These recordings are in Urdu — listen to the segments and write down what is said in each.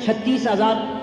36,000,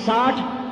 60,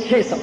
600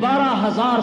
12,000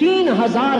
3000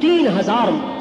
3000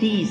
30।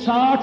60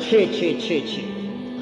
6-6-6-6।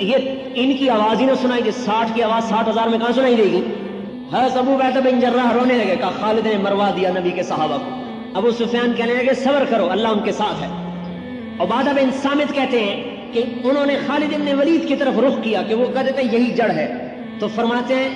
یہ ان کی آواز ہی نہ سنائی دے، 60 کی آواز 60,000 میں کہاں سنائی دے گی؟ حضرت ابو عبیدہ بن جراح رونے لگے، کہا خالد نے مروا دیا نبی کے صحابہ کو۔ ابو سفیان کہنے لگے صبر کرو، اللہ ان کے ساتھ ہے۔ عبادہ بن صامت کہتے ہیں کہ انہوں نے خالد بن ولید کی طرف رخ کیا کہ وہ کہتے تھے یہی جڑ ہے، تو فرماتے ہیں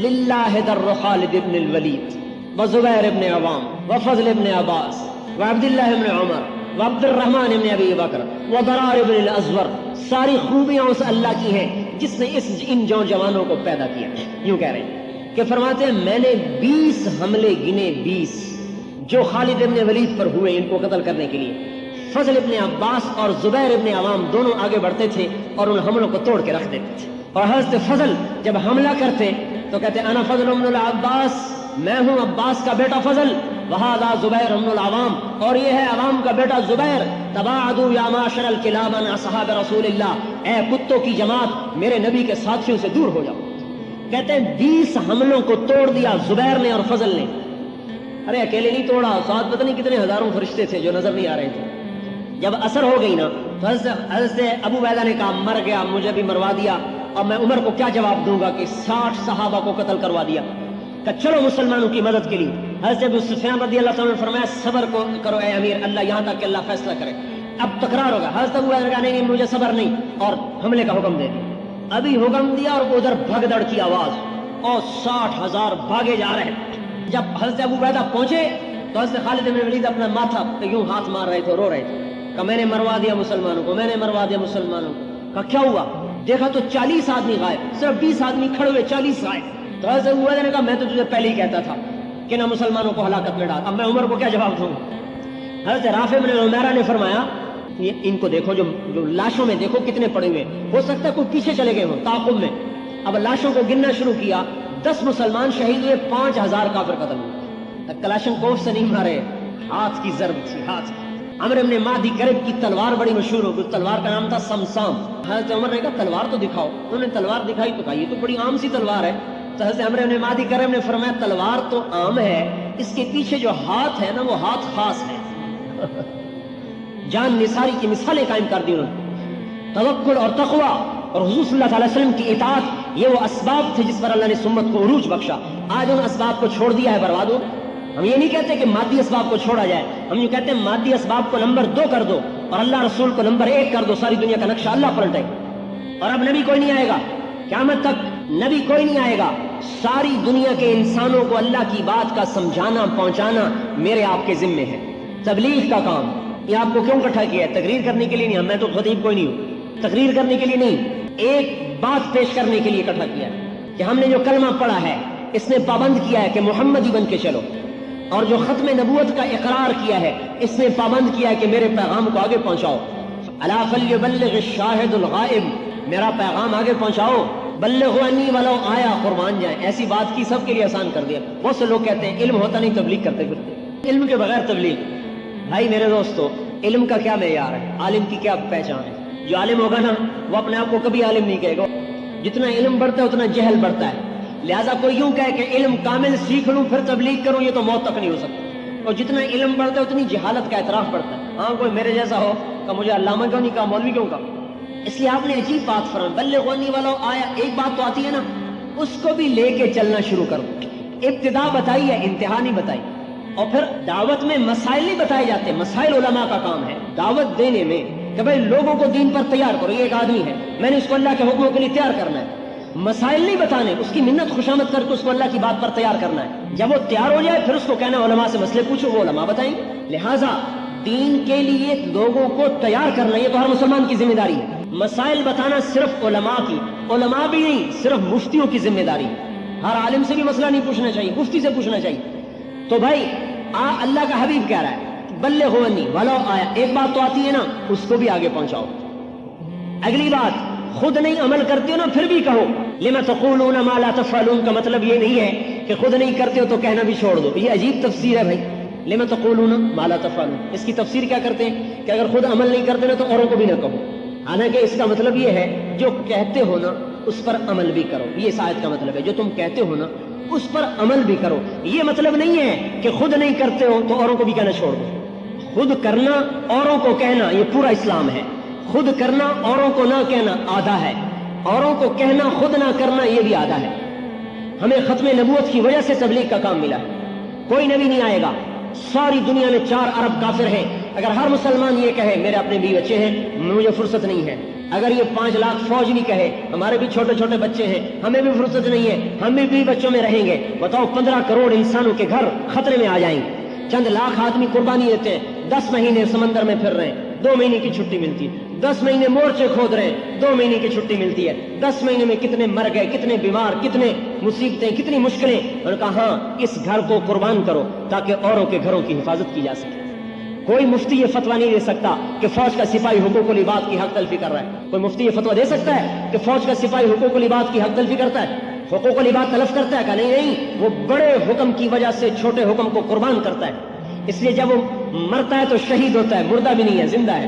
للہ در خالد بن الولید وزبیر بن عوام وفضل بن عباس وعبداللہ بن عمر وعبد الرحمن بن ابی بکر وضرار بن الازور، ساری خوبیاں اس اللہ کی ہیں جس نے ان جوانوں کو پیدا کیا۔ یوں کہہ رہے ہیں کہ فرماتے ہیں میں نے 20 حملے گنے، 20 جو خالد بن ولید پر ہوئے ان کو قتل کرنے کے لیے۔ فضل ابن عباس اور زبیر ابن عوام دونوں آگے بڑھتے تھے اور ان حملوں کو توڑ کے رکھ دیتے تھے، اور حضرت فضل جب حملہ کرتے تو کہتے انا فضل ابن العباس، میں ہوں عباس کا بیٹا فضل، وہذا زبیر ابن العوام، اور یہ ہے عوام کا بیٹا زبیر، تباعدوا یا معاشر الکلاب عن اصحاب رسول اللہ، اے کتوں کی جماعت میرے نبی کے ساتھیوں سے دور ہو جاؤ۔ کہتے ہیں 20 حملوں کو توڑ دیا زبیر نے اور فضل نے۔ ارے اکیلے نہیں توڑا، ساتھ پتہ نہیں کتنے ہزاروں فرشتے تھے جو نظر نہیں آ رہے تھے۔ جب اثر ہو گئی نا تو حضرت ابو عبیدہ نے کہا مر گیا، مجھے بھی مروا دیا، اور میں عمر کو کیا جواب دوں گا کہ 60 صحابہ کو قتل کروا دیا۔ کہ چلو مسلمانوں کی مدد کے لیے۔ حضرت ابو سفیان رضی اللہ تعالیٰ نے فرمایا صبر کو کرو اے امیر، اللہ یہاں تک کہ اللہ فیصلہ کرے۔ اب تکرار ہوگا، حضرت ابو عبیدہ نے کہا نہیں مجھے صبر نہیں، اور حملے کا حکم دے دیا۔ ابھی حکم دیا اور ادھر بھگدڑ کی آواز اور 60,000 بھاگے جا رہے۔ جب حضرت ابو عبیدہ پہنچے تو حضرت خالد بن ولید اپنا ماتھا یوں ہاتھ مار رہے تھے، رو رہے تھے کہ میں نے مروا دیا مسلمانوں کو، میں نے مروا دیا مسلمانوں کو۔ کہا کیا ہوا؟ دیکھا تو 40 آدمی غائب، صرف 20 آدمی کھڑے ہوئے، 40 غائب۔ تو حضرت ابو عبیدہ نے کہا میں تو تجھے پہلے ہی کہتا تھا کہ نہ مسلمانوں کو ہلاکت میں ڈال، اب میں عمر کو کیا جواب دوں؟ حضرت رافع بن عمیرہ نے فرمایا ان کو دیکھو، جو لاشوں میں دیکھو کتنے پڑے ہوئے، ہو سکتا ہے کوئی پیچھے چلے گئے ہوں تعاقب میں۔ اب لاشوں کو گننا شروع کیا، 10 مسلمان شہید ہوئے، 5,000 کافر قتل ہوئے۔ کلاشن کوف سے نہیں مارے، ہاتھ کی ضرب تھی، ہاتھ کی۔ عمرو بن مادی کرب کی تلوار بڑی مشہور ہو گئی، تلوار کا نام تھا سمسام۔ حضرت عمر نے کہا تلوار تو دکھاؤ، انہوں نے تلوار دکھائی تو کہا یہ تو بڑی عام سی تلوار ہے۔ تو حضرت عمرو بن مادی کرب نے فرمایا تلوار تو عام ہے، اس کے پیچھے جو ہاتھ ہے نا وہ ہاتھ خاص ہے۔ جان نثاری کی مثالیں قائم کر دی انہوں نے۔ توکل اور تقوی اور حضور صلی اللہ علیہ وسلم کی اطاعت، یہ وہ اسباب تھے جس پر اللہ نے سمت کو عروج بخشا۔ آج ان اسباب کو چھوڑ دیا ہے، برباد ہو۔ ہم یہ نہیں کہتے کہ مادی اسباب کو چھوڑا جائے، ہم یہ کہتے ہیں مادی اسباب کو نمبر 2 کر دو اور اللہ رسول کو نمبر 1 کر دو، ساری دنیا کا نقشہ اللہ پلٹے۔ اور اب نبی کوئی نہیں آئے گا، قیامت تک نبی کوئی نہیں آئے گا، ساری دنیا کے انسانوں کو اللہ کی بات کا سمجھانا پہنچانا میرے آپ کے ذمے ہے۔ تبلیغ کا کام یہ آپ کو کیوں اکٹھا کیا ہے؟ تقریر کرنے کے لیے نہیں، میں تو خطیب کوئی نہیں ہوں، تقریر کرنے کے لیے نہیں، ایک بات پیش کرنے کے لیے اکٹھا کیا ہے کہ ہم نے جو کلمہ پڑھا ہے اس نے پابند کیا ہے کہ محمدی بن کے چلو، اور جو ختم نبوت کا اقرار کیا ہے اس نے پابند کیا ہے کہ میرے پیغام کو آگے پہنچاؤ۔ الا فلیبلغ الشاہد الغائب، میرا پیغام آگے پہنچاؤ۔ بلغوا انی ولو آیا، قربان جائیں۔ ایسی بات کی سب کے لیے آسان کر دیا۔ بہت سے لوگ کہتے ہیں علم ہوتا نہیں تبلیغ کرتے پھرتے، علم کے بغیر تبلیغ۔ بھائی میرے دوستو، علم کا کیا معیار ہے؟ عالم کی کیا پہچان ہے؟ جو عالم ہوگا نا وہ اپنے آپ کو کبھی عالم نہیں کہے گا۔ جتنا علم بڑھتا ہے اتنا جہل بڑھتا ہے، لہٰذا کوئی یوں کہے کہ علم کامل سیکھ لوں پھر تبلیغ کروں، یہ تو موت تک نہیں ہو سکتا۔ اور جتنا علم بڑھتا ہے اتنی جہالت کا اعتراف بڑھتا ہے۔ ہاں کوئی میرے جیسا ہو کہ مجھے علامہ کیوں نہیں کہا، مولوی کیوں کہا؟ اس لیے آپ نے عجیب بات فرمائی، بلغوا انی ولو آیا، ایک بات تو آتی ہے نا اس کو بھی لے کے چلنا شروع کرو۔ ابتدا بتائی ہے، انتہا نہیں بتائی۔ اور پھر دعوت میں مسائل نہیں بتائے جاتے، مسائل علماء کا کام ہے دعوت دینے میں کہ بھائی لوگوں کو دین پر تیار کرو۔ یہ ایک آدمی ہے، میں نے اس کو اللہ کے حکموں کے لیے تیار کرنا ہے، مسائل نہیں بتانے، اس کی منت خوشامد کر کے اس کو اللہ کی بات پر تیار کرنا ہے۔ جب وہ تیار ہو جائے پھر اس کو کہنا علماء سے مسئلے پوچھو، وہ علماء بتائیں گے۔ لہٰذا دین کے لیے لوگوں کو تیار کرنا یہ تو ہر مسلمان کی ذمہ داری ہے۔ مسائل بتانا صرف علماء کی، علماء بھی نہیں، صرف مفتیوں کی ذمہ داری ہے۔ ہر عالم سے بھی مسئلہ نہیں پوچھنا چاہیے، مفتی سے پوچھنا چاہیے۔ تو بھائی اللہ کا حبیب کہہ رہا ہے بلغوا انی ولو آیا، ایک بات تو آتی ہے نا اس کو بھی آگے پہنچاؤ۔ اگلی بات، خود نہیں عمل کرتے ہو نا پھر بھی کہو۔ لما تقولون ما لا تفعلون کا مطلب یہ نہیں ہے کہ خود نہیں کرتے ہو تو کہنا بھی چھوڑ دو، یہ عجیب تفسیر ہے بھائی۔ لما تقولون ما لا تفعلون، اس کی تفسیر کیا کرتے ہیں کہ اگر خود عمل نہیں کرتے نا تو اوروں کو بھی نہ کہو۔ حالانکہ اس کا مطلب یہ ہے جو کہتے ہو نا اس پر عمل بھی کرو، یہ اس آیت کا مطلب ہے، جو تم کہتے ہو نا اس پر عمل بھی کرو۔ یہ مطلب نہیں ہے کہ خود نہیں کرتے ہو تو اوروں کو بھی کہنا چھوڑ دو۔ خود کرنا اوروں کو کہنا یہ پورا اسلام ہے، خود کرنا اوروں کو نہ کہنا آدھا ہے۔ اوروں کو کہنا خود نہ کرنا یہ بھی آدھا ہے. ہمیں ختم نبوت کی وجہ سے تبلیغ کا کام ملا ہے. کوئی نبی نہیں آئے گا. ساری دنیا میں 4 ارب کافر ہیں. اگر ہر مسلمان یہ کہے میرے اپنے بیوی بچے ہیں, مجھے فرصت نہیں ہے, اگر یہ 5 لاکھ فوج بھی کہے ہمارے بھی چھوٹے چھوٹے بچے ہیں, ہمیں بھی فرصت نہیں ہے, ہم بھی بیوی بچوں میں رہیں گے, بتاؤ 15 کروڑ انسانوں کے گھر خطرے میں آ جائیں گے. چند لاکھ آدمی قربانی دیتے ہیں, 10 مہینے سمندر میں پھر رہے ہیں, 2 مہینے کی چھٹی ملتی ہے, 10 مہینے مورچے کھود رہے ہیں, 2 مہینے کی چھٹی ملتی ہے. 10 مہینے میں کتنے مر گئے, کتنے بیمار, کتنے مصیبتیں, کتنی مشکلیں. انہوں نے کہا ہاں اس گھر کو قربان کرو تاکہ اوروں کے گھروں کی حفاظت کی جا سکے. کوئی مفتی یہ فتویٰ نہیں دے سکتا کہ فوج کا سپاہی حقوق العباد کی حق تلفی کر رہا ہے. کوئی مفتی یہ فتویٰ دے سکتا ہے کہ فوج کا سپاہی حقوق العباد کی حق تلفی کرتا ہے, حقوق العباد تلف کرتا ہے؟ کہ نہیں, وہ بڑے حکم کی وجہ سے چھوٹے حکم کو قربان کرتا ہے. اس لیے جب وہ مرتا ہے تو شہید ہوتا ہے, مردہ بھی نہیں ہے, زندہ ہے.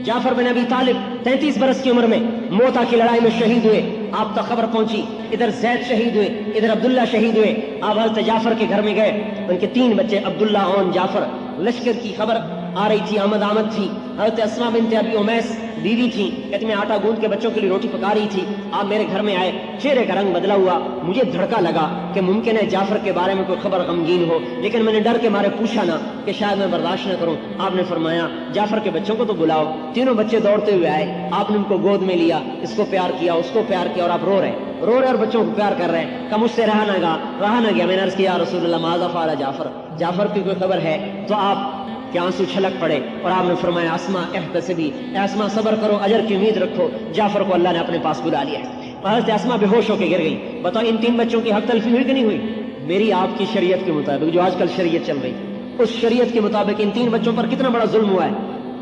جعفر بن ابی طالب 33 برس کی عمر میں موتا کی لڑائی میں شہید ہوئے. آپ تک خبر پہنچی, ادھر زید شہید ہوئے, ادھر عبداللہ شہید ہوئے. آپ حضرت جعفر کے گھر میں گئے, ان کے 3 بچے عبداللہ اور جعفر. لشکر کی خبر آ رہی تھی, آمد تھی. حضرت اسماء بنت ابی امیس بیوی تھی, کہتی میں آٹا گوندھ کے بچوں کے لیے روٹی پکا رہی تھی, آپ میرے گھر میں آئے. چہرے کا رنگ بدلا ہوا. مجھے دھڑکا لگا کہ ممکن ہے جعفر کے بارے میں کوئی خبر غمگین ہو, لیکن میں نے ڈر کے مارے پوچھا نہ کہ شاید میں برداشت نہ کروں. آپ نے فرمایا جعفر کے بچوں کو تو بلاؤ. تینوں بچے دوڑتے ہوئے آئے, آپ نے ان کو گود میں لیا, اس کو پیار کیا, اس کو پیار کیا, اور آپ رو رہے اور بچوں کو پیار کر رہے ہیں. کہ مجھ سے رہا نہ گیا. میں نے عرض کیا رسول اللہ ماذا فعل جعفر, جعفر کی کوئی خبر ہے؟ تو آپ کے آنسو چھلک پڑے اور آپ نے فرمایا اسماء احتسبی, اسماء صبر کرو, اجر کی امید رکھو, جعفر کو اللہ نے اپنے پاس بلا لیا. حضرت اسماء بے ہوش ہو کے گر گئی. بتاؤ ان 3 بچوں کی حق تلفی ہوئی کہ نہیں ہوئی؟ میری آپ کی شریعت کے مطابق, جو آج کل شریعت چل رہی, اس شریعت کے مطابق ان 3 بچوں پر کتنا بڑا ظلم ہوا ہے.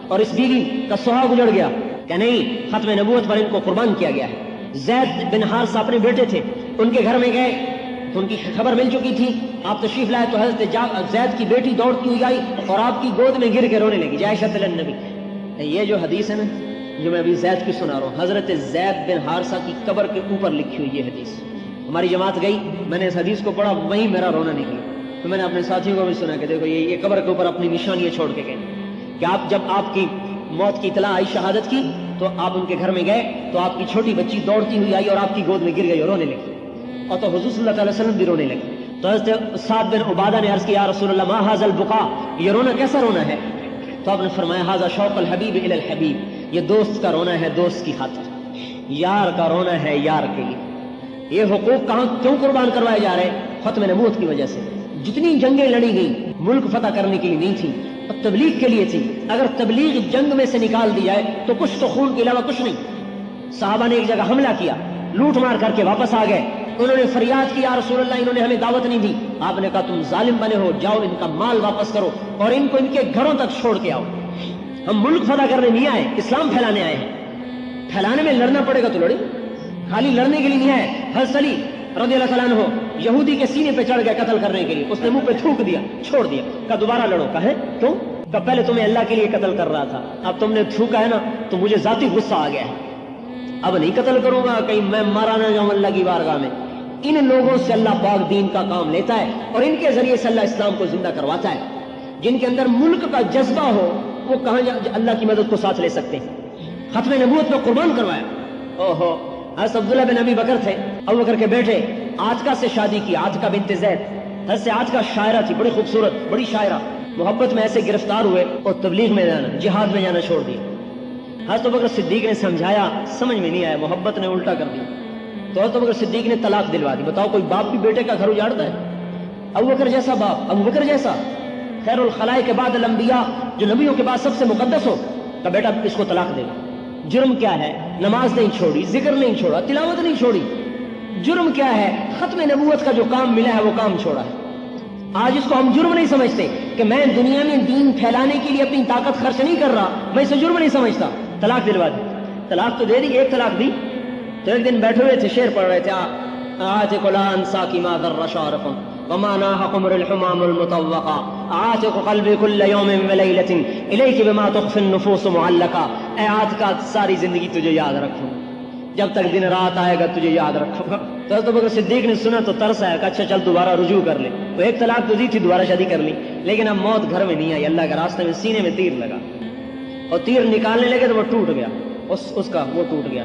اور اس بیوی کا سہاگ اجڑ گیا کہ نہیں, ختم نبوت پر ان کو قربان کیا گیا ہے. زید بن حارثہ اپنے بیٹے تھے, ان کے گھر میں گئے تو ان کی خبر مل چکی تھی. آپ تشریف لائے تو حضرت زید کی بیٹی دوڑتی ہوئی آئی اور آپ کی گود میں گر کے رونے لگی. جائشۃ النبی. یہ جو حدیث ہے نا, جو میں ابھی زید کی سنا رہا ہوں, حضرت زید بن حارثہ کی قبر کے اوپر لکھی ہوئی یہ حدیث. ہماری جماعت گئی, میں نے اس حدیث کو پڑھا, وہیں میرا رونا نکلا. تو میں نے اپنے ساتھیوں کو بھی سنا کہ دیکھو یہ قبر کے اوپر اپنی نشانیاں چھوڑ کے گئے کہ آپ جب آپ کی موت کی اطلاع آئی شہادت کی تو آپ ان کے گھر میں گئے تو آپ کی چھوٹی بچی دوڑتی ہوئی آئی اور آپ کی گود میں گر گئی اور رونے لگی. اور تو حضور صلی اللہ علیہ وسلم بھی رونے لگے. تو حضرت سعد بن عبادہ نے عرض کیا یا رسول اللہ ما ھذا البقاء, یہ رونا کیسا رونا ہے؟ تو آپ نے فرمایا ھذا شوق الحبیب الی الحبیب, یہ دوست کا رونا ہے دوست کی خاطر, یار کا رونا ہے یار کے لیے. یہ حقوق کہاں کیوں قربان کروائے جا رہے ہیں؟ ختم نبوت کی وجہ سے. جتنی جنگیں لڑی گئیں ملک فتح کرنے کے لیے نہیں تھی, اور تبلیغ کے لیے تھی. اگر تبلیغ جنگ میں سے نکال دی جائے تو کچھ تو خون کے علاوہ کچھ نہیں. صحابہ نے ایک جگہ حملہ کیا, لوٹ مار کر کے واپس آ گئے. انہوں نے فریاد کی یا رسول اللہ انہوں نے ہمیں دعوت نہیں دی. آپ نے کہا تم ظالم بنے ہو, جاؤ ان کا مال واپس کرو اور ان کو ان کے گھروں تک چھوڑ کے آؤ. ہم ملک فتح کرنے نہیں آئے, اسلام پھیلانے آئے ہیں. پھیلانے میں لڑنا پڑے گا تو لڑیں, خالی لڑنے کے لیے نہیں آئے. حضرت علی رضی اللہ تعالیٰ عنہ یہودی کے سینے پہ چڑھ گئے قتل کرنے کے لیے, اس نے منہ پہ تھوک دیا, چھوڑ دیا, کہا دوبارہ لڑو. کہے کیوں؟ کہ پہلے تمہیں اللہ کے لیے قتل کر رہا تھا, اب تم نے تھوکا ہے نا تو مجھے ذاتی غصہ آ گیا ہے, اب نہیں قتل کروں گا, کہیں میں مارا نہ جاؤں اللہ کی بارگاہ میں. ان لوگوں سے اللہ پاک دین کا کام لیتا ہے اور ان کے ذریعے سے اللہ اسلام کو زندہ کرواتا ہے. جن کے اندر ملک کا جذبہ ہو وہ کہاں اللہ کی مدد کو ساتھ لے سکتے ہیں. ختم نبوت میں قربان کروایا. اوہو, حضرت عبداللہ بن ابی بکر تھے, ابو بکر کے بیٹے, عاتکہ سے شادی کی, عاتکہ بنت زید. حضرت عاتکہ شاعرہ تھی, بڑی خوبصورت, بڑی شاعرہ. محبت میں ایسے گرفتار ہوئے اور تبلیغ میں جانا, جہاد میں جانا چھوڑ دیا. حضرت ابو بکر صدیق نے سمجھایا, سمجھ میں نہیں آیا, محبت نے الٹا کر دیا. تو حضرت ابو بکر صدیق نے طلاق دلوا دی. بتاؤ کوئی باپ بھی بیٹے کا گھر اجاڑتا ہے؟ ابو بکر جیسا باپ, ابو بکر جیسا خیر الخلائق کے بعد الانبیاء, جو نبیوں کے بعد سب سے مقدس ہو, کہ بیٹا اس کو طلاق دے. جرم کیا ہے؟ نماز نہیں چھوڑی, ذکر نہیں چھوڑا, تلاوت نہیں چھوڑی. جرم کیا ہے؟ ختم نبوت کا جو کام ملا ہے وہ کام چھوڑا ہے. آج اس کو ہم جرم نہیں سمجھتے کہ میں دنیا میں دین پھیلانے کے لیے اپنی طاقت خرچ نہیں کر رہا, میں اسے جرم نہیں سمجھتا. طلاق دلوا دی. طلاق تو دے دی, ایک طلاق دی. تو ایک دن بیٹھے ہوئے تھے, شعر پڑھ رہے تھے, عاتق لا انساکی ما ذر شارق وما ناح قمر الحمام المطوقا عاتق قلبی کل یوم ولیلۃ الیک بما تخفی النفوس معلقا. اے عاتقہ ساری زندگی تجھے یاد رکھوں, جب تک دن رات آئے گا تجھے یاد رکھوں گا. تو حضرت ابوبکر صدیق نے سنا تو ترس آیا کہ اچھا چل دوبارہ رجوع کر لے. تو ایک طلاق تو دی تھی, دوبارہ شادی کر لی, لیکن اب موت گھر میں نہیں آئی. اللہ کے راستے میں سینے میں تیر لگا اور تیر نکالنے لگے تو وہ ٹوٹ گیا, اس کا وہ ٹوٹ گیا.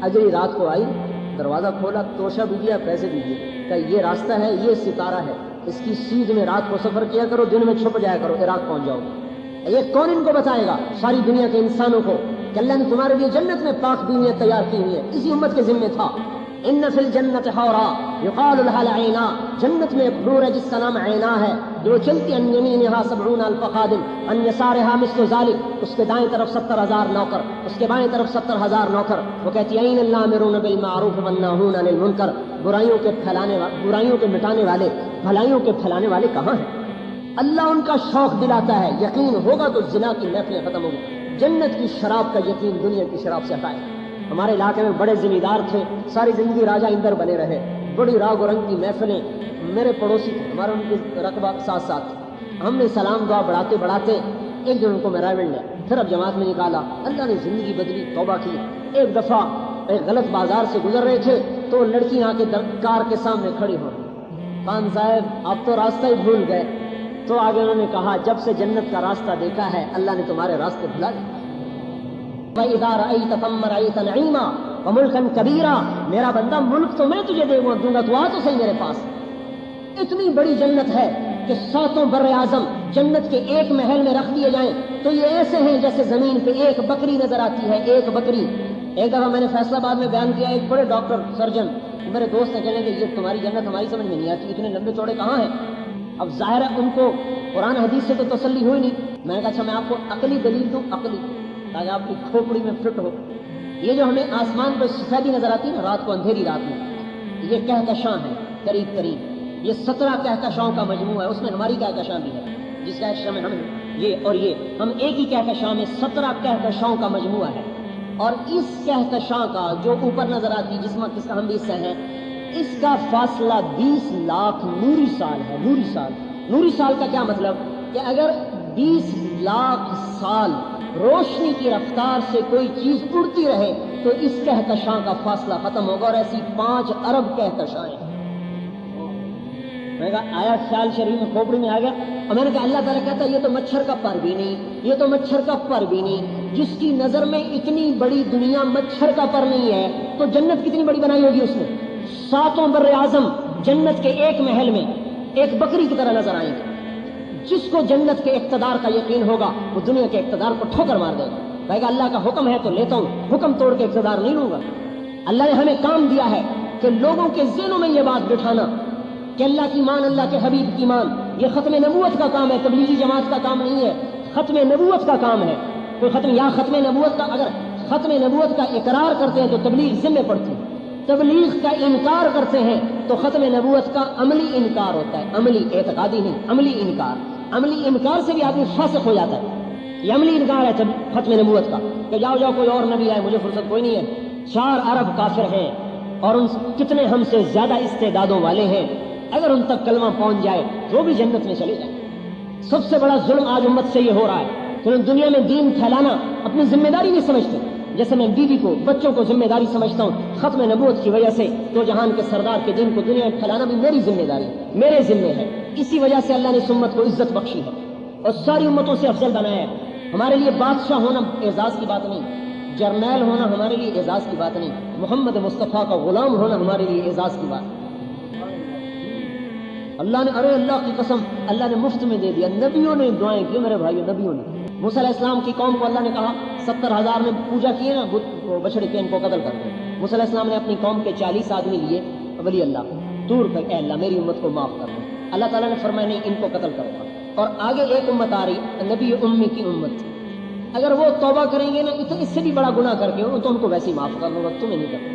اگلی رات کو آئی، دروازہ کھولا، توشہ بھی دیا، پیسے بھی دیے، کہ یہ راستہ ہے، یہ ستارہ ہے، اس کی سیدھ میں رات کو سفر کیا کرو، دن میں چھپ جایا کرو، عراق پہنچ جاؤ۔ یہ کون ان کو بتائے گا؟ ساری دنیا کے انسانوں کو، کہ اللہ نے تمہارے لیے جنت میں پاک بیویاں تیار کی ہوئی ہیں، اسی امت کے ذمہ تھا۔ ان فی الجنت حورا یقال لها العینا، جنت میں ایک حور ہے جس کا نام عینا ہے، جو چلتی عن یمینہا 70,000 خادم عن یسارہا مثل ذلک، اس کے دائیں طرف 70,000 نوکر، اس کے بائیں طرف 70,000 نوکر۔ وہ کہتی ہے این الامرون بالمعروف والناہون عن المنکر، برائیوں کے مٹانے والے، بھلائیوں کے پھیلانے والے کہاں ہیں؟ اللہ ان کا شوق دلاتا ہے، یقین ہوگا تو زنا کی محفلیں ختم ہوگی۔ جنت کی شراب کا یقین دنیا کی شراب سے ہٹائے۔ ہمارے علاقے میں بڑے ذمہ دار تھے، ساری زندگی راجہ اندر بنے رہے، بڑی راگ و رنگ کی محفلیں، میرے پڑوسی تھے، ہمارا ان کے رقبہ ساتھ ساتھ تھا۔ ہم نے سلام دعا بڑھاتے بڑھاتے ایک دن ان کو میراویل لیا، پھر اب جماعت میں نکالا، اللہ نے زندگی بدلی، توبہ کی۔ ایک دفعہ ایک غلط بازار سے گزر رہے تھے تو لڑکی آ کے کار کے سامنے کھڑی ہو، خان صاحب آپ تو راستہ ہی بھول گئے۔ تو آگے انہوں نے کہا جب سے جنت کا راستہ دیکھا ہے اللہ نے تمہارے راستے بھلا دیے۔ وَإِذَا رَأَيْتَ ثَمَّ رَأَيْتَ نَعِيمًا وَمُلْكًا كَبِيرًا، میرا بندہ ملک تو میں تجھے دوں گا، تو آ تو صحیح میرے پاس۔ اتنی بڑی جنت ہے کہ 7 بر اعظم جنت کے ایک محل میں رکھ دیے جائیں تو یہ ایسے ہیں جیسے زمین پہ ایک بکری نظر آتی ہے، ایک بکری۔ ایک دفعہ میں نے فیصلہ آباد میں بیان کیا، ایک بڑے ڈاکٹر سرجن میرے دوست نے کہنے کہ یہ تمہاری جنت ہماری سمجھ میں نہیں آتی، اتنے لمبے چوڑے کہاں ہیں؟ اب ظاہر ہے ان کو قرآن حدیث سے تو تسلی ہوئی نہیں۔ میں نے کہا اچھا میں آپ کو عقلی دلیل دوں، عقلی، تاکہ آپ کی کھوپڑی میں فٹ ہو۔ یہ جو ہمیں آسمان پہ سفیدی نظر آتی ہے نا رات کو، اندھیری رات میں، یہ کہکشاں ہے قریب قریب، یہ 17 کہکشاؤں کا مجموعہ ہے، اس میں ہماری کہکشاں بھی ہے، جس کہکشاں میں ہم یہ اور یہ ہم ایک ہی کہکشاں میں 17 کہکشاؤں کا مجموعہ ہے۔ اور اس کہکشاں کا جو اوپر نظر آتی جس کا ہم بھی حصہ ہیں، اس کا فاصلہ 20 لاکھ نوری سال ہے۔ نوری سال، نوری سال کا کیا مطلب کہ اگر 20 لاکھ سال روشنی کی رفتار سے کوئی چیز اڑتی رہے تو اس کہکشاں کا فاصلہ ختم ہوگا، اور ایسی 5 ارب کہکشائیں۔ میں نے کہا آیا خیال شریف میں کھوپڑی میں آ گیا، اور میں نے کہا اللہ تعالیٰ کہتا ہے یہ تو مچھر کا پر بھی نہیں، یہ تو مچھر کا پر بھی نہیں، جس کی نظر میں اتنی بڑی دنیا مچھر کا پر نہیں ہے تو جنت کتنی بڑی بنائی ہوگی اس نے۔ 7 بر اعظم جنت کے ایک محل میں ایک بکری کی طرح نظر آئیں گے۔ جس کو جنت کے اقتدار کا یقین ہوگا وہ دنیا کے اقتدار کو ٹھوکر مار دے گا، کہے گا اللہ کا حکم ہے تو لیتا ہوں، حکم توڑ کے اقتدار نہیں لوں گا۔ اللہ نے ہمیں کام دیا ہے کہ لوگوں کے ذہنوں میں یہ بات بٹھانا کہ اللہ کی مان، اللہ کے حبیب کی مان، یہ ختم نبوت کا کام ہے، تبلیغی جماعت کا کام نہیں ہے، ختم نبوت کا کام ہے۔ کوئی ختم نبوت کا، اگر ختم نبوت کا اقرار کرتے ہیں تو تبلیغ ذمہ پڑتی ہے، تبلیغ کا انکار کرتے ہیں تو ختم نبوت کا عملی انکار ہوتا ہے، عملی، اعتقادی نہیں، عملی انکار۔ عملی انکار سے بھی آدمی فاسق ہو جاتا ہے، یہ عملی انکار ہے ختم نبوت کا، کہ جاؤ کوئی اور نبی آئے، مجھے فرصت کوئی نہیں ہے۔ 4 ارب کافر ہیں اور ان کتنے ہم سے زیادہ استعدادوں والے ہیں، اگر ان تک کلمہ پہنچ جائے تو بھی جنت میں چلے جائیں۔ سب سے بڑا ظلم آج امت سے یہ ہو رہا ہے کہ دنیا میں دین پھیلانا اپنی ذمہ داری نہیں سمجھتے، جیسے میں بیوی کو، بچوں کو ذمہ داری سمجھتا ہوں، ختم نبوت کی وجہ سے دو جہان کے سردار کے دین کو دنیا میں پھیلانا بھی میری ذمہ داری ہے، میرے ذمہ ہے۔ اسی وجہ سے اللہ نے اس امت کو عزت بخشی ہے اور ساری امتوں سے افضل بنایا ہے۔ ہمارے لیے بادشاہ ہونا اعزاز کی بات نہیں، جرنیل ہونا ہمارے لیے اعزاز کی بات نہیں، محمد مصطفیٰ کا غلام ہونا ہمارے لیے اعزاز کی بات۔ اللہ نے، ارے اللہ کی قسم، اللہ نے مفت میں دے دیا، نبیوں نے دعائیں کی میرے بھائیو، نبیوں نے۔ موسیٰ علیہ السلام کی قوم کو اللہ نے کہا 70,000 نے پوجا کی نا بچڑے کے، ان کو قتل کر دو۔ موسیٰ علیہ السلام نے اپنی قوم کے 40 آدمی لیے ولی اللہ کو، دور کر، اے اللہ میری امت کو معاف کر دو۔ اللہ تعالیٰ نے فرمایا نہیں، ان کو قتل کرو گا۔ اور آگے ایک امت آ رہی، نبی امی کی امت، اگر وہ توبہ کریں گے نا اس سے بھی بڑا گناہ کر کے تو ان کو ویسے ہی معاف کر دوں گا، تمہیں نہیں کروں۔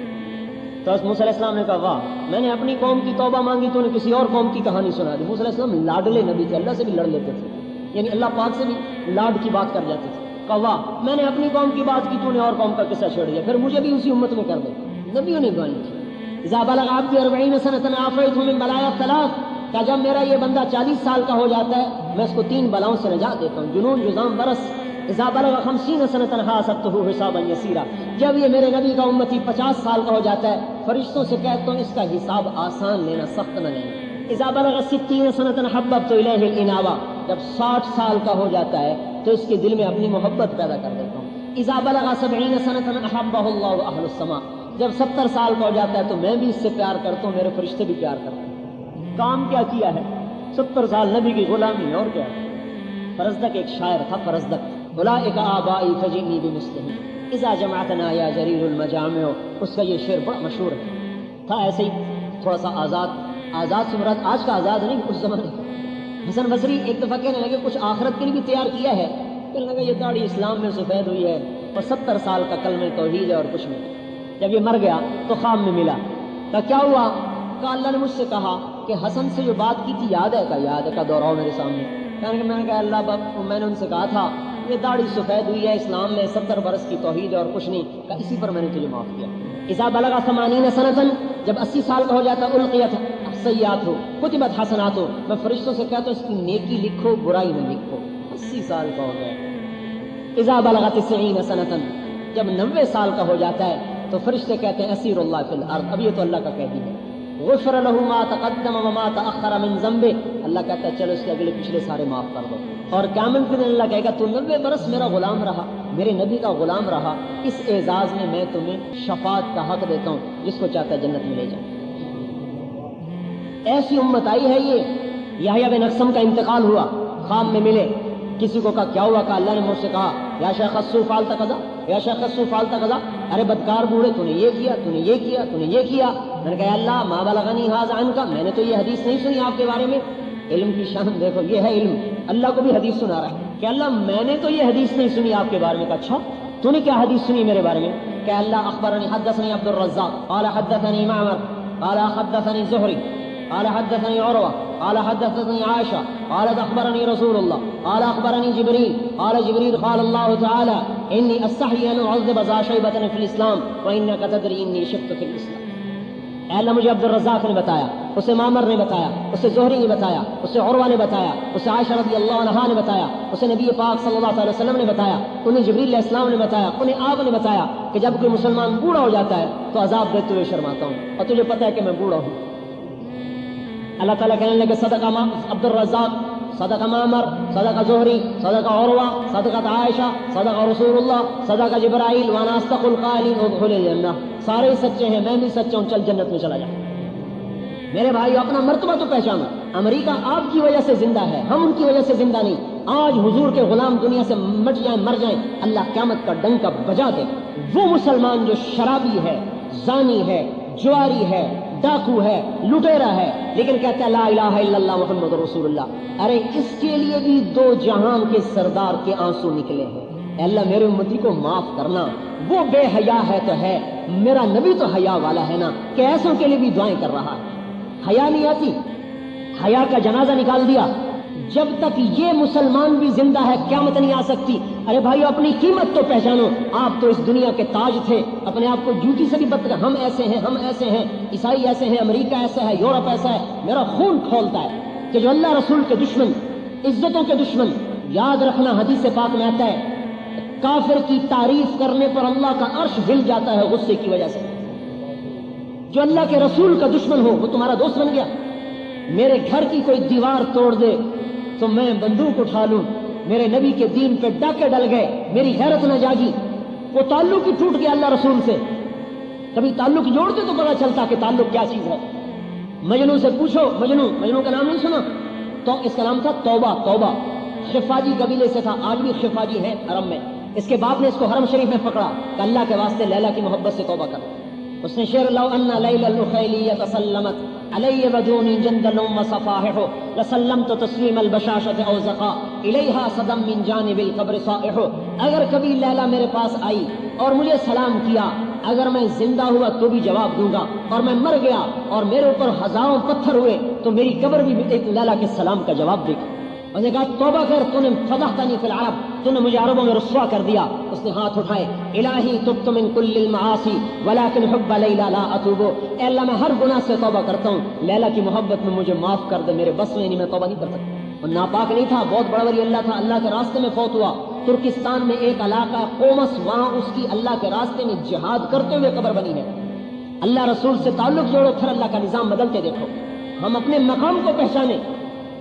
تو موسیٰ علیہ السلام نے کہا واہ، میں نے اپنی قوم کی توبہ مانگی تو نے کسی اور قوم کی کہانی سنا دی۔ موسیٰ علیہ السلام لاڈلے نبی تھے، اللہ سے بھی لڑ لیتے تھے، یعنی اللہ پاک سے بھی لاڈ کی بات کر جاتے تھے۔ کہا واہ، میں نے اپنی قوم کی بات کی تو نے اور قوم کا قصہ چھیڑ دیا، پھر مجھے بھی اسی امت میں کر دے۔ نبیوں نے دعائیں کی۔ اذا بلغ عبدی 40 سنة عافیت من بلایا 3، کہ جب میرا یہ بندہ 40 سال کا ہو جاتا ہے میں اس کو 3 بلاؤں سے نجات دیتا ہوں، جنون، جذام، برس۔ اذا بلغ 50 سنة حاسبته حسابا یسیرا، جب یہ میرے نبی کا امتی 50 سال کا ہو جاتا ہے فرشتوں سے کہتا ہوں اس کا حساب آسان لینا، سخت نہ لینا۔ اذا بلغ 60 سنة حببت الیہ الانابہ، جب 60 سال کا ہو جاتا ہے تو اس کے دل میں اپنی محبت پیدا کر دیتا ہوں۔ اذا بلغ 70 سنة احبہ اللہ اہل السماء، جب 70 سال کا ہو جاتا ہے تو میں بھی اس سے پیار کرتا ہوں، میرے فرشتے بھی پیار کرتے ہیں۔ کام کیا کیا ہے؟ 70 سال نبی کی غلامی، اور کیا ہے؟ فرزدق ایک شاعر تھا، فرزدق، اولئک آبائی فجئنی بمثلہم اذا جمعتنا یا جریر المجامع، اس کا یہ شعر بڑا مشہور تھا۔ ایسے ہی تھوڑا سا آزاد سے مراد آج کا آزاد نہیں، اس زمانے کا۔ حسن بصری ایک دفعہ کہنے لگے کچھ آخرت کے لیے بھی تیار کیا ہے؟ کہنے لگا یہ داڑھی اسلام میں سفید ہوئی ہے اور 70 سال کا کلمہ توحید ہے اور کچھ نہیں۔ جب یہ مر گیا تو خواب میں ملا، کہا کیا ہوا؟ کہا اللہ نے مجھ سے کہا کہ حسن سے جو بات کی تھی یاد ہے؟ کہا یاد ہے۔ کہا دوہراؤ میرے سامنے۔ میں نے کہا اللہ میں نے ان سے کہا تھا یہ داڑھی سفید ہوئی ہے اسلام میں، 70 برس کی توحید ہے اور کچھ نہیں۔ کہا اسی پر میں نے تجھے معاف کیا۔ اذا بلغ 80 سنة، جب 80 سال کا ہو جاتا القیت سیئات ہو کتبت حسنات ہو، میں فرشتوں سے کہتا ہوں اس کی نیکی لکھو برائی نہ لکھو۔ 80 سال کا ہو گیا۔ اذا بلغ 90 سنة، جب 90 سال کا ہو جاتا ہے تو فرشتے کہتے ہیں اسیر اللہ فی الارض، اب یہ تو اللہ کا قیدی ہے۔ غفر له ما تقدم وما تأخر من ذنبه، اللہ کہتا ہے چلو اس کے اگلے پچھلے سارے معاف کر دو۔ اور قیامت کے دن اللہ کہے گا تو 90 برس میرا غلام رہا، میرے نبی کا غلام رہا، اس اعزاز میں میں تمہیں شفاعت کا حق دیتا ہوں، جس کو چاہتا ہے جنت میں لے جائیں۔ ایسی امت آئی ہے یہ۔ یحییٰ بن اقسم کا انتقال ہوا، خواب میں ملے، کسی کو کہا کیا ہوا؟ کہا اللہ نے مجھ سے کہا یا شیخ السو فعلت کذا، یا شیخ السو فعلت کذا، ارے بدکار بوڑھے تو نے یہ کیا، تو نے یہ کیا، تو نے یہ کیا۔ میں نے کہا اللہ ما بلغنی ھذا عنک، میں نے تو یہ حدیث نہیں سنی آپ کے بارے میں۔ علم کی شان دیکھو، یہ ہے علم، اللہ کو بھی حدیث سنا رہا ہے کہ اللہ میں نے تو یہ حدیث نہیں سنی آپ کے بارے میں۔ کہا اچھا تو نے کیا حدیث سنی میرے بارے میں؟ کہ اللہ اخبرنی حدثنی عبد الرزاق قال حدثني معمر قال حدثني زهري قال حدثني عروة قال حدثني عائشة قالت أخبرني رسول الله قال أخبرني جبريل قال جبريل قال الله تعالى إني أستحي أن أعذب ذا شيبة في الإسلام وإنك تدري إني شبت في الإسلام۔ اے اللہ مجھے عبد الرزاق نے بتایا، اسے معمر نے بتایا، اسے زہری نے بتایا، اسے عروہ نے بتایا، اسے عائشہ رضی اللہ عنہا نے بتایا، اسے نبی پاک صلی اللہ علیہ وسلم نے بتایا، انہیں جبریل علیہ السلام نے بتایا، انہیں آپ نے بتایا کہ جب کوئی مسلمان بوڑھا ہو جاتا ہے تو عذاب دیتے ہوئے شرماتا ہوں، اور تجھے پتہ ہے کہ میں بوڑھا ہوں۔ اللہ تعالیٰ کہنے لگے صدق عبد الرزاق، صدق معمر، صدق زہری، صدق عروہ، صدقت عائشہ، صدق رسول اللہ، صدق جبرائیل، وانا اصدق القائلین ادخل الجنہ۔ سارے سچے ہیں، میں بھی سچا ہوں، چل جنت میں چلا جا۔ میرے بھائی اپنا مرتبہ تو پہچانا۔ امریکہ آپ کی وجہ سے زندہ ہے، ہم ان کی وجہ سے زندہ نہیں۔ آج حضور کے غلام دنیا سے مٹ جائیں، مر جائیں، اللہ قیامت کا ڈنکا بجا دے۔ وہ مسلمان جو شرابی ہے، زانی ہے، جواری ہے، ڈاکو ہے، لٹیرا ہے، لیکن کہتا ہے لا الہ الا اللہ محمد رسول اللہ، ارے اس کے لیے بھی دو جہان کے سردار کے آنسو نکلے ہیں۔ اے اللہ میرے امتی کو معاف کرنا، وہ بے حیا ہے تو ہے، میرا نبی تو حیا والا ہے نا، کہ ایسوں کے لیے بھی دعائیں کر رہا ہے۔ حیا نہیں آتی، حیا کا جنازہ نکال دیا۔ جب تک یہ مسلمان بھی زندہ ہے قیامت نہیں آ سکتی۔ ارے بھائیو اپنی قیمت تو پہچانو، آپ تو اس دنیا کے تاج تھے، اپنے آپ کو جوتی سے بھی بدتر، ہم ایسے ہیں، ہم ایسے ہیں، عیسائی ایسے ہیں، امریکہ ایسا ہے، یورپ ایسا ہے۔ میرا خون کھولتا ہے کہ جو اللہ رسول کے دشمن، عزتوں کے دشمن، یاد رکھنا حدیث پاک میں آتا ہے کافر کی تعریف کرنے پر اللہ کا عرش ہل جاتا ہے غصے کی وجہ سے۔ جو اللہ کے رسول کا دشمن ہو وہ تمہارا دوست بن گیا۔ میرے گھر کی کوئی دیوار توڑ دے تو میں بندوق اٹھا لوں، میرے نبی کے دین پہ ڈاکے ڈل گئے، میری غیرت نہ جاگی، وہ تعلق ہی ٹوٹ گیا اللہ رسول سے۔ کبھی تعلق جوڑتے تو پتا چلتا کہ تعلق کیا چیز ہے۔ مجنو سے پوچھو، مجنو کا نام نہیں سنا؟ تو اس کا نام تھا توبہ۔ توبہ خفاجی قبیلے سے تھا، آج بھی خفاجی ہے حرم میں۔ اس کے باپ نے اس کو حرم شریف میں پکڑا کہ اللہ کے واسطے لیلا کی محبت سے توبہ کر۔ اس نے شعر لو ان لیل الخیلیۃ سلمت علی بدونی جندل وصفاحح لسلمت تسلیم البشاشۃ او زقا الیہا صدم من جانب القبر صائح۔ اگر کبھی لیلا میرے پاس آئی اور مجھے سلام کیا، اگر میں زندہ ہوا تو بھی جواب دوں گا، اور میں مر گیا اور میرے اوپر ہزاروں پتھر ہوئے تو میری قبر بھی ایک لیلا کے سلام کا جواب دے گی۔ اس نے کہا توبہ کر، تو نے فضحتنی فی العرب، تو نے مجھے عربوں میں رسوا کر دیا۔ اس نے ہاتھ اٹھائے، الہی تبت من کل المعاصی ولکن حب لیلا لا اتوب۔ اے اللہ میں ہر گناہ سے توبہ کرتا ہوں، لیلا کی محبت میں مجھے معاف کر دے، میرے بس میں نہیں، میں توبہ نہیں کر سکتا۔ اور ناپاک نہیں تھا، بہت بڑا ولی اللہ تھا، اللہ کے راستے میں فوت ہوا۔ ترکستان میں ایک علاقہ قومس، وہاں اس کی اللہ کے راستے میں جہاد کرتے ہوئے قبر بنی ہے۔ اللہ رسول سے تعلق جوڑو، پھر اللہ کا نظام بدلتے دیکھو۔ ہم اپنے مقام کو پہچانے۔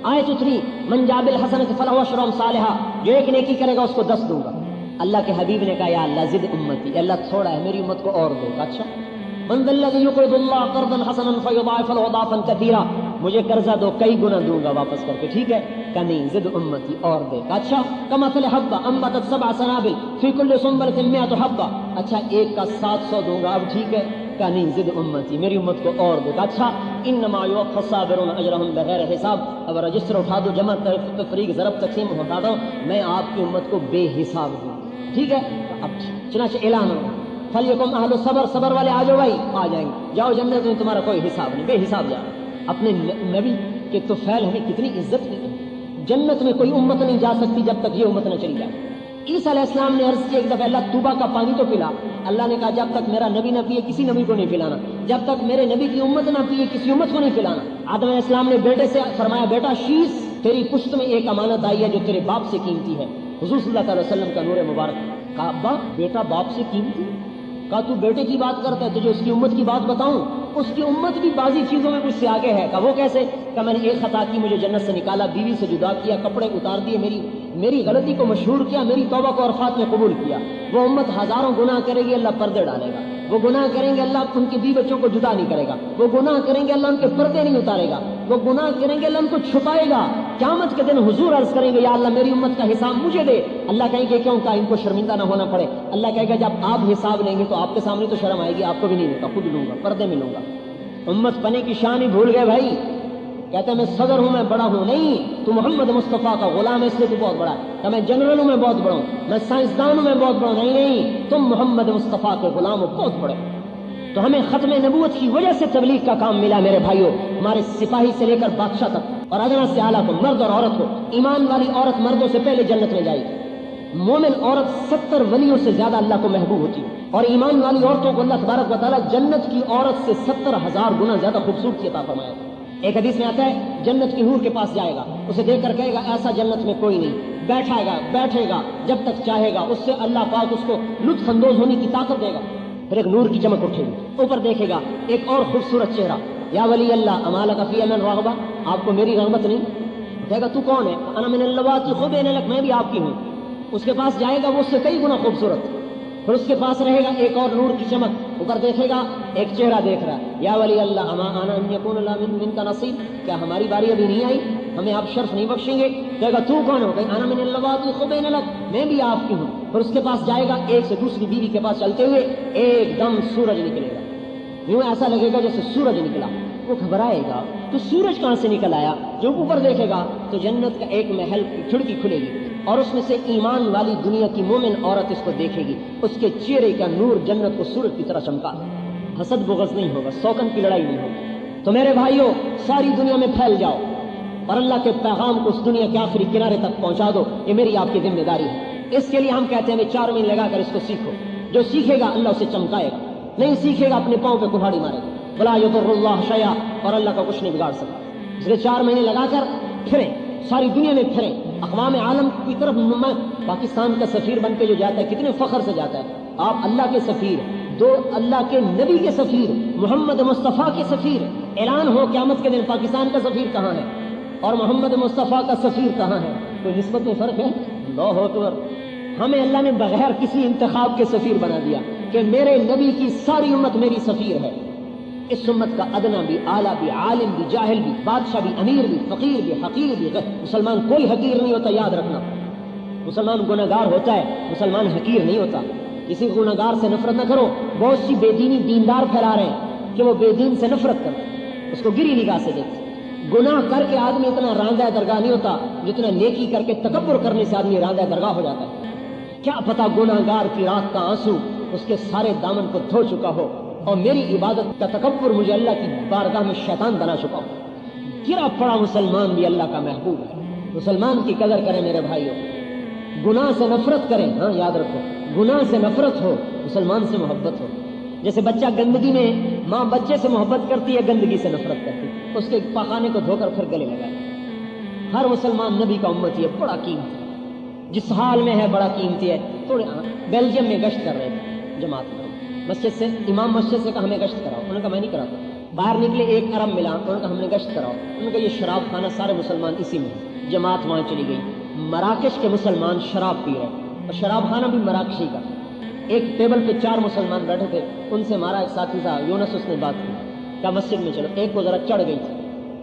آیت اتری من جاء بالحسنۃ فلہ عشر امثالھا، جو ایک نیکی کرے گا اس کو 10 دوں گا۔ اللہ کے حبیب نے کہا یا اللہ زد امتی، اللہ تھوڑا ہے میری امت کو اور دو. اچھا من ذا الذی یقرض اللہ قرضا حسنا فیضاعف له اضعافا کثیرا، مجھے قرضہ دو کئی گنا دوں گا واپس کر کے، ٹھیک ہے؟ کہ نہیں زد امتی اور دے. اچھا کمثل حبہ انبتت 7 سنابل فی کل سنبلۃ 100 حبہ، اچھا ایک کا 700 دوں گا، اب ٹھیک ہے؟ کہ نہیں زد امتی میری امت کو اور دے. اچھا انما یوفی الصابرون اجرهم بغیر حساب، اب رجسٹر اٹھا دو، جمع تفریق ضرب تقسیم اٹھا دو، میں آپ کی امت کو بے حساب دوں، ٹھیک ہے؟ اب چنانچہ اعلان ہو فلیکم اہل الصبر، صبر والے آ جاؤ بھائی، آ جائیں گے، جاؤ جنت میں تمہارا کوئی حساب نہیں، بے حساب جاؤ. اپنے نبی کے تو فعل ہمیں کتنی عزت دی. جنت میں کوئی امت نہیں جا سکتی جب تک یہ امت نہ چلی جائے. عیسیٰ علیہ السلام نے عرض کیا ایک دفعہ اللہ توبہ کا پانی تو پلا، اللہ نے کہا جب تک میرا نبی نہ پیے کسی نبی کو نہیں پلانا، جب تک میرے نبی کی امت نہ پیے کسی امت کو نہیں پلانا. آدم علیہ السلام نے بیٹے سے فرمایا بیٹا شیش تیری پشت میں ایک امانت آئی ہے جو تیرے باپ سے قیمتی ہے، حضور صلی اللہ علیہ وسلم کا نور مبارک. کہا ابا بیٹا باپ سے قیمتی؟ کہا تو بیٹے کی بات کرتا ہے، تجھے اس کی امت کی بات بتاؤں؟ اس کی امت بھی بعضی چیزوں میں مجھ سے آگے ہے. کہا وہ کیسے؟ کہ میں نے ایک خطا کی، مجھے جنت سے نکالا، بیوی سے جدا کیا، کپڑے اتار دیے، میری غلطی کو مشہور کیا، میری توبہ کو عرفات میں قبول کیا. وہ امت ہزاروں گناہ کرے گی، اللہ پردے ڈالے گا. وہ گناہ کریں گے، اللہ ان کی بیوی بچوں کو جدا نہیں کرے گا. وہ گناہ کریں گے، اللہ ان کے پردے نہیں اتارے گا. وہ گناہ کریں گے، اللہ ان کو چھپائے گا. قیامت کے دن حضور عرض کریں گے یا اللہ میری امت کا حساب مجھے دے. اللہ کہیں گے کیوں؟ کہا ان کو شرمندہ نہ ہونا پڑے. اللہ کہے گا جب آپ حساب لیں گے تو آپ کے سامنے تو شرم آئے گی، آپ کو بھی نہیں لوں گا، خود لوں گا، پردے میں لوں گا. امت پنے کی شان ہی بھول گئے بھائی. کہتے ہیں میں صدر ہوں، میں بڑا ہوں. نہیں، تو محمد مصطفیٰ کا غلام ہے اس لیے تو بہت بڑا ہے. کہ میں جنرل ہوں، میں بہت بڑا ہوں، میں سائنسدان ہوں، میں بہت بڑا ہوں. نہیں، تم محمد مصطفیٰ کے غلام ہو، بہت بڑے. تو ہمیں ختم نبوت کی وجہ سے تبلیغ کا کام ملا میرے بھائیوں. ہمارے سپاہی سے لے کر بادشاہ تک اور ادنا سے اعلیٰ کو، مرد اور عورت ہو، ایمان والی عورت مردوں سے پہلے جنت میں جائے گی. مومن عورت 70 ولیوں سے زیادہ اللہ کو محبوب ہوتی ہے، اور ایمان والی عورتوں کو اللہ تبارک و تعالیٰ جنت کی عورت سے 70,000 گنا زیادہ خوبصورتی عطا فرمایا. ایک حدیث میں آتا ہے جنت کی حور کے پاس جائے گا، اسے دیکھ کر کہے گا ایسا جنت میں کوئی نہیں. بیٹھے گا جب تک چاہے گا، اس سے اللہ پاک اس کو لطف اندوز ہونے کی طاقت دے گا. پھر ایک نور کی چمک اٹھے گی، اوپر دیکھے گا ایک اور خوبصورت چہرہ، یا ولی اللہ امالک فی من راغبہ، آپ کو میری رغبت نہیں؟ کہے گا تو کون ہے؟ انا من اللواتی خبین لک، میں بھی آپ کی ہوں. اس کے پاس جائے گا، وہ اس سے کئی گنا خوبصورت. پھر اس کے پاس رہے گا ایک اور نور کی چمک، اوپر دیکھے گا ایک چہرہ دیکھ رہا ہے، یا ولی اللہ اما انا ان یکون اللہ من کا نصیب، کیا ہماری باری ابھی نہیں آئی؟ ہمیں آپ شرف نہیں بخشیں گے؟ کہے گا تو کون ہو؟ کہ انا من اللواتی خبین لک، میں بھی آپ کی ہوں. پھر اس کے پاس جائے گا، ایک سے دوسری بیوی کے پاس چلتے ہوئے ایک دم سورج نکلے گا، یوں ایسا لگے گا جیسے سورج نکلا. وہ گھبرائے گا تو سورج کہاں سے نکل آیا؟ جو اوپر دیکھے گا تو جنت کا ایک محل کی کھڑکی کھلے گی، اور اس میں سے ایمان والی دنیا کی مومن عورت اس کو دیکھے گی. اس کے چہرے کا نور جنت کو سورج کی طرح چمکا. حسد بغض نہیں ہوگا، سوکن کی لڑائی نہیں ہوگی. تو میرے بھائیوں ساری دنیا میں پھیل جاؤ اور اللہ کے پیغام کو اس دنیا کے آخری کنارے تک پہنچا دو. یہ میری آپ کی ذمہ داری ہے. اس کے لیے ہم کہتے ہیں 4 مہینے لگا کر اس کو سیکھو. جو سیکھے گا اللہ اسے چمکائے گا، نہیں سیکھے گا اپنے پاؤں پہ کلہاڑی مارے گا. ولا یضر اللہ شیئا، اور اللہ کا کچھ نہیں بگاڑ سکتا. اس لیے 4 مہینے لگا کر پھریں، ساری دنیا میں پھریں، اقوام عالم کی طرف. پاکستان کا سفیر بن کے جو جاتا ہے کتنے فخر سے جاتا ہے. آپ اللہ کے سفیر، دو اللہ کے نبی کے سفیر، محمد مصطفیٰ کے سفیر. اعلان ہو قیامت کے دن پاکستان کا سفیر کہاں ہے اور محمد مصطفیٰ کا سفیر کہاں ہے؟ کوئی نسبت میں فرق ہے؟ اللہ اکبر. ہمیں اللہ نے بغیر کسی انتخاب کے سفیر بنا دیا کہ میرے نبی کی ساری امت میری سفیر ہے. اس امت کا ادنا بھی، اعلیٰ بھی، عالم بھی، جاہل بھی، بادشاہ بھی، امیر بھی، فقیر بھی، حقیر بھی. مسلمان کوئی حقیر نہیں ہوتا، یاد رکھنا. مسلمان گناہگار ہوتا ہے، مسلمان حقیر نہیں ہوتا. کسی گناہگار سے نفرت نہ کرو. بہت سی بے دینی دیندار پھیلا رہے ہیں کہ وہ بے دین سے نفرت کرتے، اس کو گری نگاہ سے دیکھتے. گناہ کر کے آدمی اتنا راندہ درگاہ نہیں ہوتا جتنا نیکی کر کے تکبر کرنے سے آدمی راندہ درگاہ ہو جاتا ہے. کیا پتا گناہگار کی رات کا آنسو اس کے سارے دامن کو دھو چکا ہو اور میری عبادت کا تکبر مجھے اللہ کی بارگاہ میں شیطان بنا چکا ہو. گرا پڑا مسلمان بھی اللہ کا محبوب ہے. مسلمان کی قدر کریں میرے بھائیوں. گناہ سے نفرت کریں. ہاں یاد رکھو، گناہ سے نفرت ہو، مسلمان سے محبت ہو. جیسے بچہ گندگی میں ماں بچے سے محبت کرتی ہے، گندگی سے نفرت کرتی ہے. اس کے پاخانے کو دھو کر پھر گلے لگائے. ہر مسلمان نبی کا امتی ہے، بڑا قیمتی ہے. جس حال میں ہے بڑا قیمتی ہے. تھوڑے بیلجیم میں گشت کر رہے تھے جماعت میں، مسجد سے امام مسجد سے کہا ہمیں گشت کراؤ. انہوں نے کہا میں نہیں کراتا. باہر نکلے 1 ارب ملا، انہوں نے کہا ہم نے گشت کراؤ. انہوں نے کہا یہ شراب خانہ سارے مسلمان اسی میں. جماعت وہاں چلی گئی. مراکش کے مسلمان شراب پی رہے. اور شراب خانہ بھی مراکشی کا. ایک ٹیبل پہ 4 مسلمان بیٹھے تھے, ان سے ہمارا ایک ساتھی تھا یونس, اس نے بات کی کیا مسجد میں چلو. ایک کو ذرا چڑھ گئی تھی,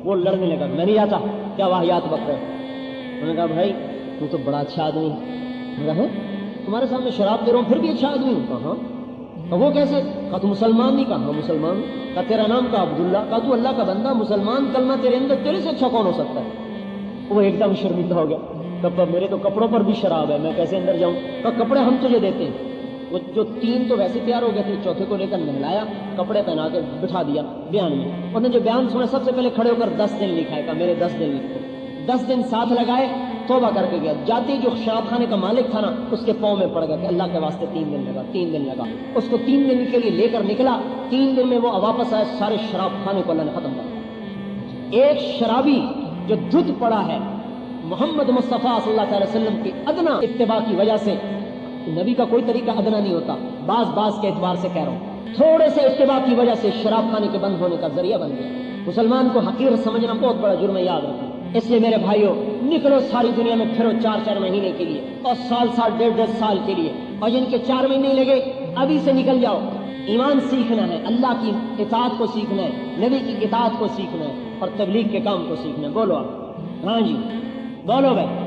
وہ لڑنے لگا, میں نہیں آتا, کیا واہیات بک رہے. انہوں نے کہا بھائی تو تو بڑا اچھا آدمی ہے. میں کہا تمہارے سامنے شراب دے رہا ہوں پھر بھی اچھا آدمی ہوں. کہا ہاں. وہ کیسے؟ کہا تو مسلمان نہیں. کہا ہاں مسلمان. کہا تیرا نام کہا عبداللہ. کہا تو اللہ کا بندہ مسلمان, کلمہ تیرے اندر, تیرے سے اچھا کون ہو سکتا ہے. وہ ایک دم شرمندہ ہو گیا. کہا میرے تو کپڑوں پر بھی شراب ہے, میں کیسے اندر جاؤں. کہا کپڑے ہم تجھے دیتے ہیں. وہ جو 3 تو ویسے تیار ہو گئے تھے, چوتھے کو لے کر نہلایا, کپڑے پہنا کے بٹھا دیا بیان میں. انہوں نے جو بیان سنا سب سے پہلے کھڑے ہو کر 10 دن لکھا ہے. کہا میرے 10 دن لکھو. 10 دن ساتھ لگائے, توبہ کر کے گیا. جاتے ہی جو شراب خانے کا مالک تھا نا, اس کے پاؤں میں پڑ گیا کہ اللہ کے واسطے 3 دن لگا, 3 دن لگا. اس کو 3 دن کے لیے لے کر نکلا. 3 دن میں وہ واپس آئے, سارے شراب خانے کو اللہ نے ختم کر. ایک شرابی جو دھت پڑا ہے محمد مصطفیٰ صلی اللہ علیہ وسلم کی ادنا اتباع کی وجہ سے, نبی کا کوئی طریقہ ادنا نہیں ہوتا, بعض کے اعتبار سے کہہ رہا ہوں, تھوڑے سے اتباع کی وجہ سے شراب خانے کے بند ہونے کا ذریعہ بن گیا. مسلمان کو حقیر سمجھنا بہت بڑا جرم ہے, یاد رکھیں. اس لیے میرے بھائیوں, نکلو ساری دنیا میں پھرو 4 مہینے کے لیے, اور سال 1.5 سال کے لیے, اور جن کے 4 مہینے لگے ابھی سے نکل جاؤ. ایمان سیکھنا ہے, اللہ کی اطاعت کو سیکھنا ہے, نبی کی اطاعت کو سیکھنا ہے, اور تبلیغ کے کام کو سیکھنا ہے. بولو آپ. ہاں جی بولو بھائی.